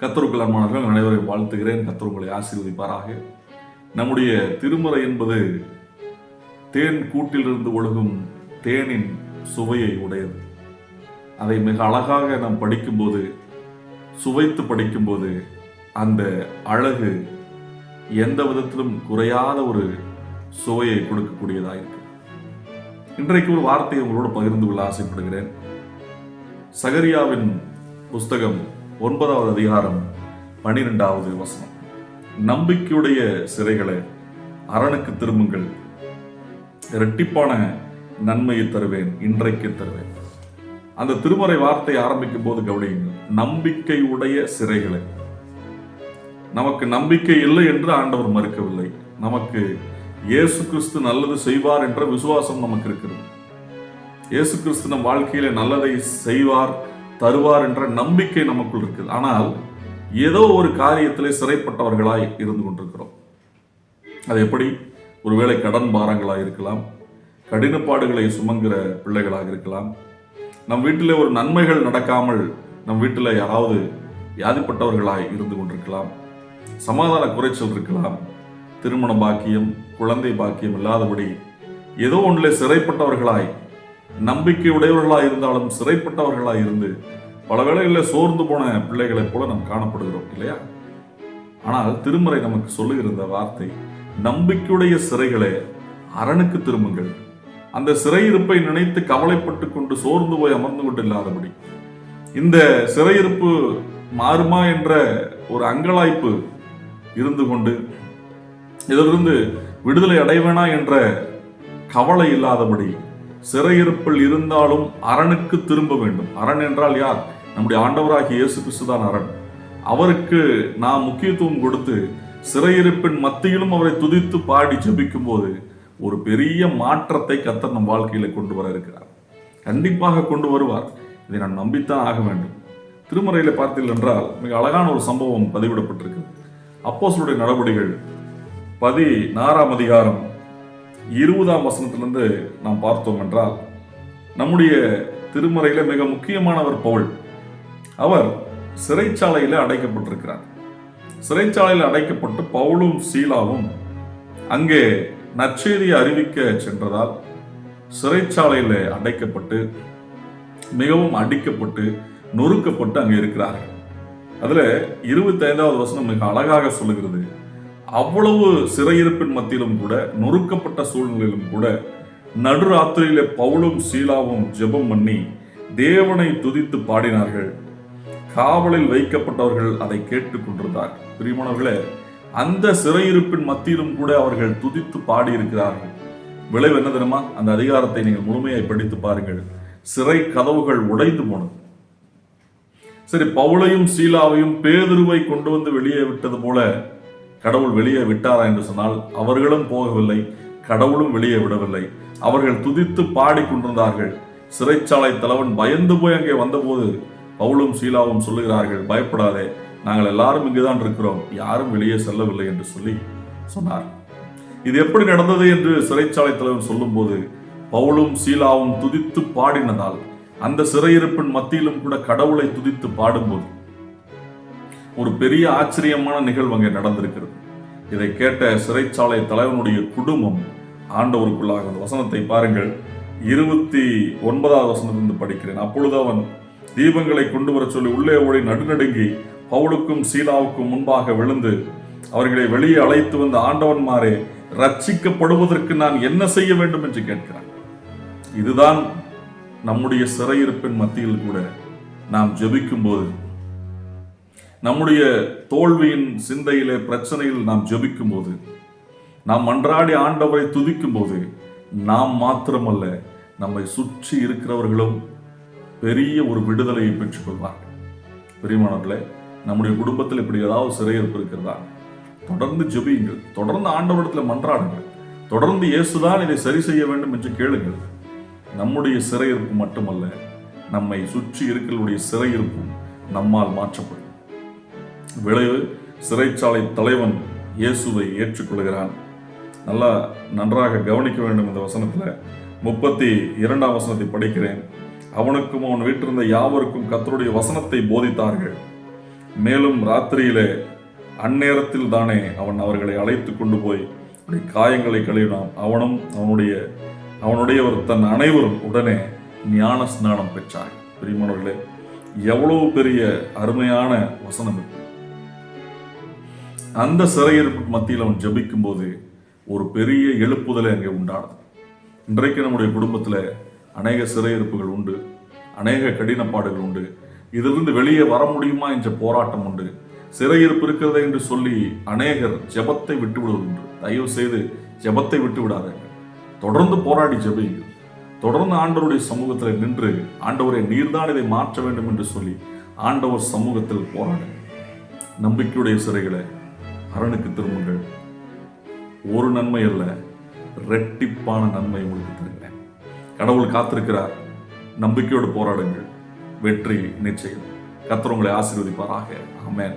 கர்த்தருக்குள் அன்பானவர்கள் அனைவரையும் வாழ்த்துகிறேன். கர்த்தர் உங்களை ஆசீர்வதிப்பாராக. நம்முடைய திருமறை என்பது தேன் கூட்டிலிருந்து ஒழுகும் தேனின் சுவையை உடையது. அதை மிக அழகாக நாம் படிக்கும்போது, சுவைத்து படிக்கும்போது அந்த அழகு எந்த விதத்திலும் குறையாத ஒரு சுவையை கொடுக்கக்கூடியதாக இருக்கு. இன்றைக்கு ஒரு வார்த்தையை உங்களோடு பகிர்ந்து கொள்ள ஆசைப்படுகிறேன். சகரியாவின் புஸ்தகம் 9வது அதிகாரம் 12வது வசனம். நம்பிக்கையுடைய சிறைகளை அரணுக்கு திரும்புங்கள், இரட்டிப்பான நன்மையை தருவேன், இன்றைக்கு தருவேன். அந்த திருமறை வார்த்தை ஆரம்பிக்கும் போது கவனியுங்கள். நம்பிக்கையுடைய சிறைகளை. நமக்கு நம்பிக்கை இல்லை என்று ஆண்டவர் மறுக்கவில்லை. நமக்கு இயேசு கிறிஸ்து நல்லது செய்வார் என்ற விசுவாசம் நமக்கு இருக்கிறது. இயேசு கிறிஸ்து நம் வாழ்க்கையில நல்லதை செய்வார், தருவார் என்ற நம்பிக்கை நமக்குள் இருக்குது. ஆனால் ஏதோ ஒரு காரியத்திலே சிறைப்பட்டவர்களாய் இருந்து கொண்டிருக்கிறோம். அது எப்படி? ஒருவேளை கடன் பாரங்களாக இருக்கலாம், கடினப்பாடுகளை சுமங்கிற பிள்ளைகளாக இருக்கலாம், நம் வீட்டிலே ஒரு நன்மைகள் நடக்காமல் நம் வீட்டில் யாராவது வியாதிப்பட்டவர்களாய் இருந்து கொண்டிருக்கலாம், சமாதான குறைச்சல் இருக்கலாம், திருமண பாக்கியம், குழந்தை பாக்கியம் இல்லாதபடி ஏதோ ஒன்றில் சிறைப்பட்டவர்களாய், நம்பிக்கை உடையவர்களாய் இருந்தாலும் சிறைப்பட்டவர்களாய் இருந்து பல வேளைகளில் சோர்ந்து போன பிள்ளைகளைப் போல நாம் காணப்படுகிறோம் இல்லையா? ஆனால் திருமறை நமக்கு சொல்லுகிற வார்த்தை, நம்பிக்கையுடைய சிறைகளே அரணுக்கு திரும்புங்கள். அந்த சிறையிருப்பை நினைத்து கவலைப்பட்டு கொண்டு சோர்ந்து போய் அமர்ந்து கொண்டு இல்லாதபடி, இந்த சிறையிருப்பு மாறுமா என்ற ஒரு அங்கலாய்ப்பு இருந்து கொண்டு இதிலிருந்து விடுதலை அடைவேனா என்ற கவலை இல்லாதபடி, சிறையிருப்பில் இருந்தாலும் அரணுக்கு திரும்ப வேண்டும். அரண் என்றால் யார்? நம்முடைய ஆண்டவராகிய இயேசு கிறிஸ்து தான் அரண். அவருக்கு நாம் முக்கியத்துவம் கொடுத்து சிறையிருப்பின் மத்தியிலும் அவரை துதித்து பாடி ஜெபிக்கும் போது ஒரு பெரிய மாற்றத்தை கர்த்தர் நம் வாழ்க்கையில கொண்டு வர இருக்கிறார். கண்டிப்பாக கொண்டு வருவார். இதை நான் நம்பித்தான் ஆக வேண்டும். திருமறையில பார்த்தீர்கள் என்றால் மிக அழகான ஒரு சம்பவம் பதிவிடப்பட்டிருக்கு. அப்போஸ்தலருடைய நடவடிக்கைகள் 16ஆம் அதிகாரம் 20ஆம் வசனத்திலிருந்து நாம் பார்த்தோம் என்றால், நம்முடைய திருமறையில மிக முக்கியமானவர் பவுல். அவர் சிறைச்சாலையில அடைக்கப்பட்டிருக்கிறார். சிறைச்சாலையில் அடைக்கப்பட்டு பவுலும் சீலாவும் அங்கே நற்செய்தியை அறிவிக்க சென்றதால் சிறைச்சாலையில அடைக்கப்பட்டு மிகவும் அடிக்கப்பட்டு நொறுக்கப்பட்டு அங்கே இருக்கிறார்கள். அதுல 25வது வசனம் மிக அழகாக சொல்லுகிறது. அவ்வளவு சிறையிருப்பின் மத்தியிலும் கூட, நொறுக்கப்பட்ட சூழ்நிலையிலும் கூட, நடுராத்திரியிலே பவுலும் சீலாவும் ஜெபம் பண்ணி தேவனை துதித்து பாடினார்கள். காவலில் வைக்கப்பட்டவர்கள் அதை கேட்டுக் கொண்டிருந்தார். பிரியமானவர்களே, அந்த சிறையிருப்பின் மத்தியிலும் கூட அவர்கள் துதித்து பாடி இருக்கிறார்கள். விளைவு என்ன தெரியுமா? அந்த அதிகாரத்தை நீங்கள் முழுமையாய் படித்து பாருங்கள். சிறை கதவுகள் உடைந்து போனது. சரி, பவுலையும் சீலாவையும் பேதுருவை கொண்டு வந்து வெளியே விட்டது போல கடவுள் வெளியே விட்டாரா என்று சொன்னால், அவர்களும் போகவில்லை, கடவுளும் வெளியே விடவில்லை. அவர்கள் துதித்து பாடி கொண்டிருந்தார்கள். சிறைச்சாலை தலைவன் பயந்து போய் அங்கே வந்தபோது பவுலும் சீலாவும் சொல்லுகிறார்கள், பயப்படாதே, நாங்கள் எல்லாரும் இங்குதான் இருக்கிறோம், யாரும் வெளியே செல்லவில்லை என்று சொல்லி சொன்னார். இது எப்படி நடந்தது என்று சிறைச்சாலை தலைவன் சொல்லும் போது, பவுலும் சீலாவும் துதித்து பாடினதால், அந்த சிறையிருப்பின் மத்தியிலும் கூட கடவுளை துதித்து பாடும்போது ஒரு பெரிய ஆச்சரியமான நிகழ்வு அங்கே நடந்திருக்கிறது. இதை கேட்ட சிறைச்சாலை தலைவனுடைய குடும்பம் ஆண்டவருக்குள்ளாக. அந்த வசனத்தை பாருங்கள். 29வது வசனத்திலிருந்து படிக்கிறேன். அப்பொழுது அவன் தீபங்களை கொண்டு வர சொல்லி உள்ளே ஓடி நடுநடுங்கி பவுலுக்கும் சீலாவுக்கும் முன்பாக விழுந்து அவர்களை வெளியே அழைத்து வந்த ஆண்டவன்மாரே, ரட்சிக்கப்படுவதற்கு நான் என்ன செய்ய வேண்டும் என்று கேட்கிறான். இதுதான் நம்முடைய சிறையிருப்பின் மத்தியில் கூட நாம் ஜெபிக்கும் போது, நம்முடைய தோல்வியின் சிந்தையிலே பிரச்சனையில் நாம் ஜெபிக்கும் போது, நாம் மன்றாடி ஆண்டவரை துதிக்கும் போது, நாம் மாத்திரமல்ல, நம்மை சுற்றி இருக்கிறவர்களும் பெரிய ஒரு விடுதலையை பெற்றுக் கொள்வார்கள். பிரியமானவர்களே, நம்முடைய குடும்பத்தில் இப்படி ஏதாவது சிறையிருப்பு இருக்கிறதா? தொடர்ந்து ஜெபியுங்கள், தொடர்ந்து ஆண்டவரிடத்தில் மன்றாடுங்கள், தொடர்ந்து இயேசுதான் இதை சரி செய்ய வேண்டும் என்று கேளுங்கள். நம்முடைய சிறையிருப்பு மட்டுமல்ல, நம்மை சுற்றி இருக்கிறவருடைய சிறையிருப்பும் நம்மால் மாற்றப்படும். விளைவு, சிறைச்சாலை தலைவன் இயேசுவை ஏற்றுக்கொள்கிறான். நல்லா நன்றாக கவனிக்க வேண்டும். இந்த வசனத்துல 32ஆம் வசனத்தை படிக்கிறேன். அவனுக்கும் அவன் வீட்டிருந்த யாவருக்கும் கர்த்தருடைய வசனத்தை போதித்தார்கள். மேலும் ராத்திரியிலே அந்நேரத்தில் தானே அவன் அவர்களை அழைத்து கொண்டு போய் காயங்களை கழுவினான். அவனும் அவனுடையவர் தன் அனைவரும் உடனே ஞான ஸ்நானம் பெற்றார். பிரியமானவர்களே, எவ்வளவு பெரிய அருமையான வசனம் இது. அந்த சிறையிருப்பு மத்தியில் அவன் ஜபிக்கும் போது ஒரு பெரிய எழுப்புதலை அங்கே உண்டானது. இன்றைக்கு நம்முடைய குடும்பத்தில் அநேக சிறையிருப்புகள் உண்டு, அநேக கடினப்பாடுகள் உண்டு. இதிலிருந்து வெளியே வர முடியுமா என்ற போராட்டம் உண்டு. சிறையிருப்பு இருக்கிறது என்று சொல்லி அநேகர் ஜெபத்தை விட்டு விடுவதுண்டு. தயவு செய்து ஜெபத்தை விட்டு விடாதீர்கள். தொடர்ந்து போராடி ஜெபியுங்கள். தொடர்ந்து ஆண்டவருடைய சமூகத்தில் நின்று, ஆண்டவரை நீர்தான் இதை மாற்ற வேண்டும் என்று சொல்லி ஆண்டவர் சமூகத்தில் போராடுங்கள். நம்பிக்கையுடைய சிறைகளை அரணுக்கு திரும்புங்கள். ஒரு நன்மை அல்ல, இரட்டிப்பான நன்மை உங்களுக்கு தருகிறேன். கடவுள் காத்திருக்கிறார். நம்பிக்கையோடு போராடுங்கள். வெற்றி நிச்சயம். கர்த்தர் உங்களை ஆசீர்வதிப்பாராக. ஆமென்.